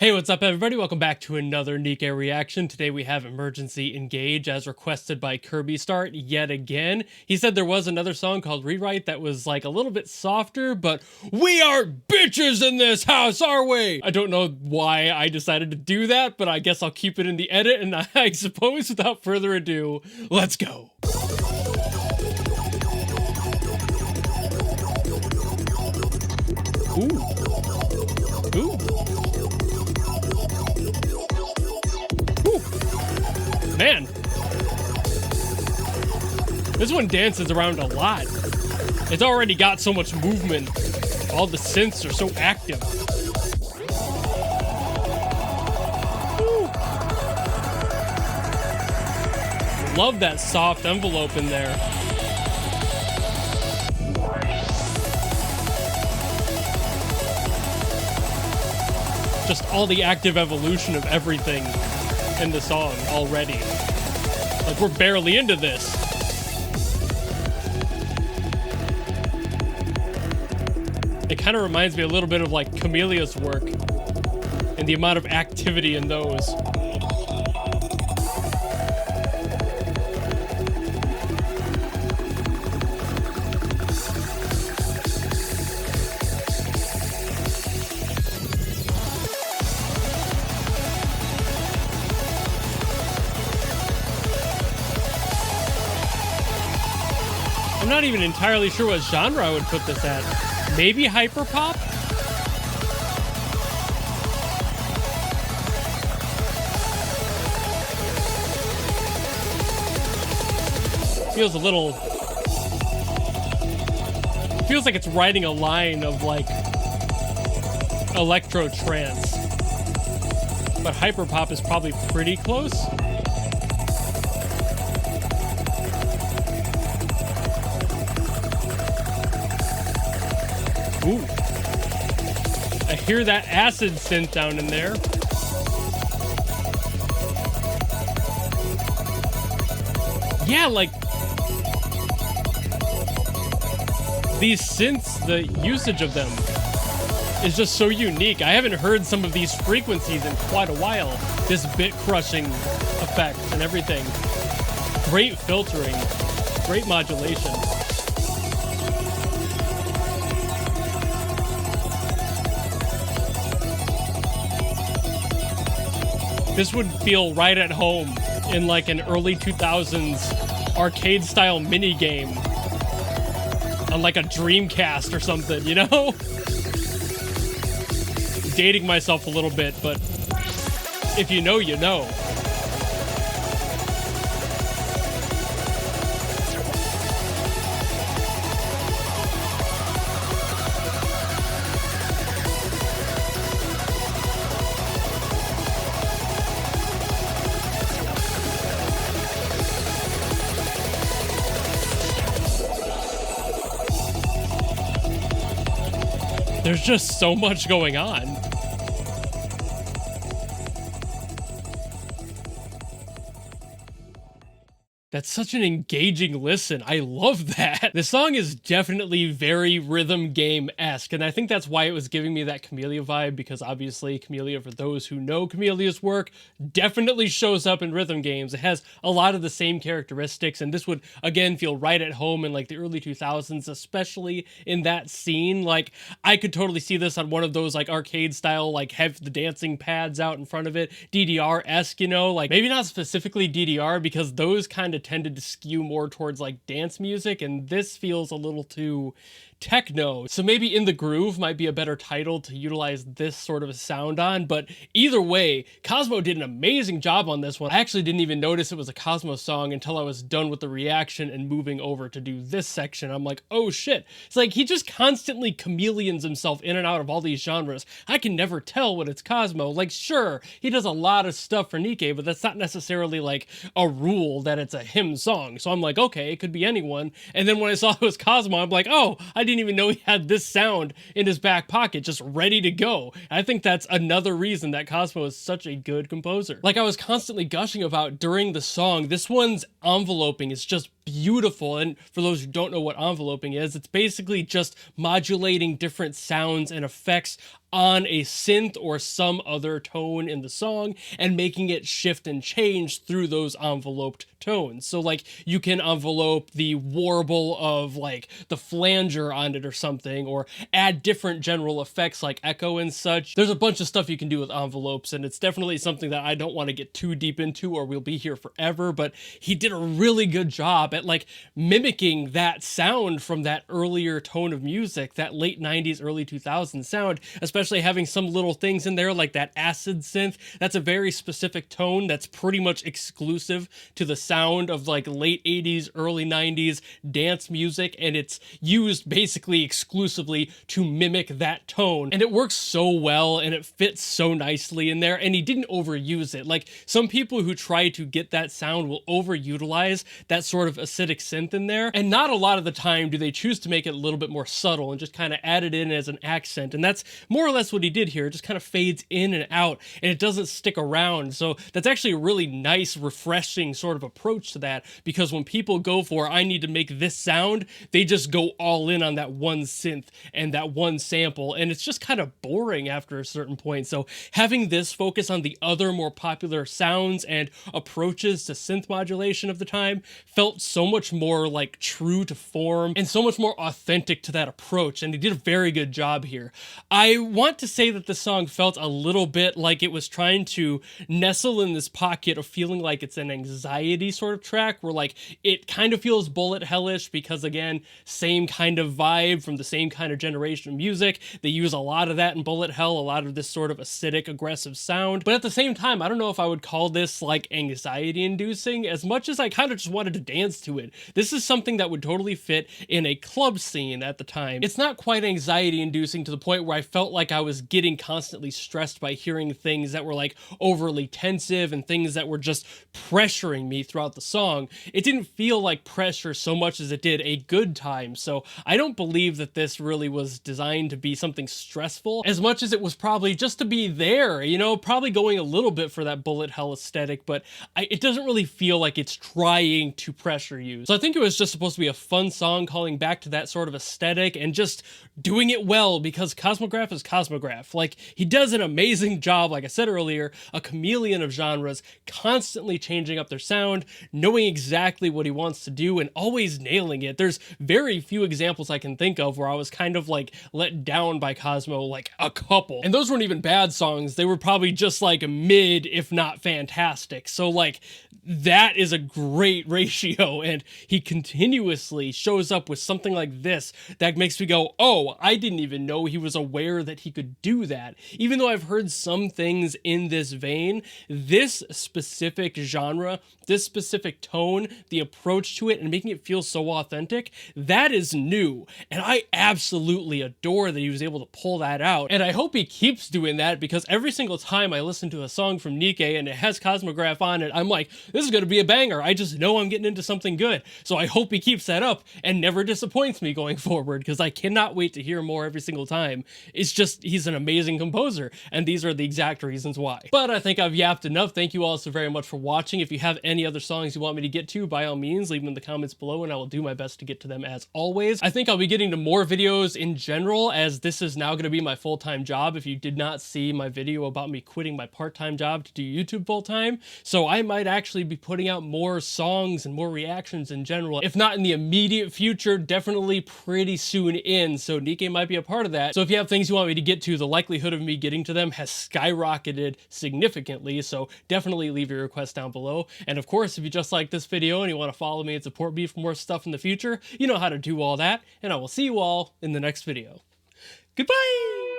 Hey, what's up everybody? Welcome back to another NIKKE reaction. Today we have Emergency Engage as requested by Kirby Start yet again. He said there was another song called Rewrite that was like a little bit softer, but we are bitches in this house, are we? I don't know why I decided to do that, but I guess I'll keep it in the edit, and I suppose without further ado, let's go. Ooh. Ooh. Man, this one dances around a lot. It's already got so much movement. All the synths are so active. Woo. Love that soft envelope in there. Just all the active evolution of everything in the song already. Like, we're barely into this. It kind of reminds me a little bit of like Chamelea's work and the amount of activity in those. I'm not even entirely sure what genre I would put this at. Maybe hyperpop? Feels a little... feels like it's riding a line of like electro trance. But hyperpop is probably pretty close. Ooh. I hear that acid synth down in there. Yeah, like these synths, the usage of them is just so unique. I haven't heard some of these frequencies in quite a while. This bit crushing effect and everything. Great filtering, great modulation. This would feel right at home in like an early 2000s arcade style mini game on like a Dreamcast or something, you know? Dating myself a little bit, but if you know, you know. There's just so much going on. That's such an engaging listen. I love that. The song is definitely very rhythm game-esque, and I think that's why it was giving me that Camellia vibe, because obviously Camellia, for those who know Camelia's work, definitely shows up in rhythm games. It has a lot of the same characteristics, and this would, again, feel right at home in like the early 2000s, especially in that scene. Like, I could totally see this on one of those like arcade-style, like have the dancing pads out in front of it, DDR-esque, you know? Like, maybe not specifically DDR, because those kind of tended to skew more towards like dance music, and this feels a little too techno. So maybe In the Groove might be a better title to utilize this sort of a sound on, but either way, Cosmo did an amazing job on this one. I actually didn't even notice it was a Cosmo song until I was done with the reaction and moving over to do this section. I'm like, oh shit. It's like he just constantly chameleons himself in and out of all these genres. I can never tell when it's Cosmo. Like, sure, he does a lot of stuff for NIKKE, but that's not necessarily like a rule that it's a him song. So I'm like, okay, it could be anyone. And then when I saw it was Cosmo, I'm like, oh, I didn't even know he had this sound in his back pocket, just ready to go. I think that's another reason that Cosmo is such a good composer. Like I was constantly gushing about during the song, this one's enveloping is just beautiful. And for those who don't know what enveloping is, it's basically just modulating different sounds and effects on a synth or some other tone in the song and making it shift and change through those enveloped tones. So like you can envelope the warble of like the flanger on it or something, or add different general effects like echo and such. There's a bunch of stuff you can do with envelopes, and it's definitely something that I don't want to get too deep into or we'll be here forever, but he did a really good job at like mimicking that sound from that earlier tone of music, that late 90s, early 2000s sound, especially having some little things in there like that acid synth. That's a very specific tone that's pretty much exclusive to the sound of like late 80s, early 90s dance music, and it's used basically exclusively to mimic that tone. And it works so well and it fits so nicely in there, and he didn't overuse it. Like some people who try to get that sound will overutilize that sort of acidic synth in there, and not a lot of the time do they choose to make it a little bit more subtle and just kind of add it in as an accent. And that's more or less what he did here. It just kind of fades in and out and it doesn't stick around. So that's actually a really nice, refreshing sort of approach to that, because when people go for, I need to make this sound, they just go all in on that one synth and that one sample, and it's just kind of boring after a certain point. So having this focus on the other more popular sounds and approaches to synth modulation of the time felt so much more like true to form and so much more authentic to that approach, and he did a very good job here. I want to say that the song felt a little bit like it was trying to nestle in this pocket of feeling like it's an anxiety sort of track, where like it kind of feels bullet hellish because again, same kind of vibe from the same kind of generation of music. They use a lot of that in Bullet Hell, a lot of this sort of acidic, aggressive sound. But at the same time, I don't know if I would call this like anxiety inducing as much as I kind of just wanted to dance to it. This is something that would totally fit in a club scene at the time. It's not quite anxiety inducing to the point where I felt like I was getting constantly stressed by hearing things that were like overly tensive and things that were just pressuring me throughout the song. It didn't feel like pressure so much as it did a good time. So I don't believe that this really was designed to be something stressful as much as it was probably just to be there, you know, probably going a little bit for that bullet hell aesthetic, but it doesn't really feel like it's trying to pressure you. So I think it was just supposed to be a fun song calling back to that sort of aesthetic and just doing it well, because Cosmograph is Cosmograph. Like, he does an amazing job, like I said earlier, a chameleon of genres, constantly changing up their sound, knowing exactly what he wants to do, and always nailing it. There's very few examples I can think of where I was kind of like let down by Cosmo, like a couple. And those weren't even bad songs. They were probably just like mid, if not fantastic. So like, that is a great ratio, and he continuously shows up with something like this that makes me go, oh, I didn't even know he was aware that he could do that. Even though I've heard some things in this vein, this specific genre, this specific tone, the approach to it, and making it feel so authentic, that is new. And I absolutely adore that he was able to pull that out. And I hope he keeps doing that, because every single time I listen to a song from NIKKE and it has Cosmograph on it, I'm like, this is going to be a banger. I just know I'm getting into something good. So I hope he keeps that up and never disappoints me going forward, because I cannot wait to hear more every single time. It's just, he's an amazing composer, and these are the exact reasons why. But I think I've yapped enough. Thank you all so very much for watching. If you have any other songs you want me to get to, by all means, leave them in the comments below, and I will do my best to get to them as always. I think I'll be getting to more videos in general, as this is now going to be my full-time job. If you did not see my video about me quitting my part-time job to do YouTube full-time, so I might actually be putting out more songs and more reactions in general. If not in the immediate future, definitely pretty soon in, so NIKKE might be a part of that. So if you have things you want me to get to, the likelihood of me getting to them has skyrocketed significantly, so definitely leave your request down below. And of course, if you just like this video and you want to follow me and support me for more stuff in the future, you know how to do all that, and I will see you all in the next video. Goodbye!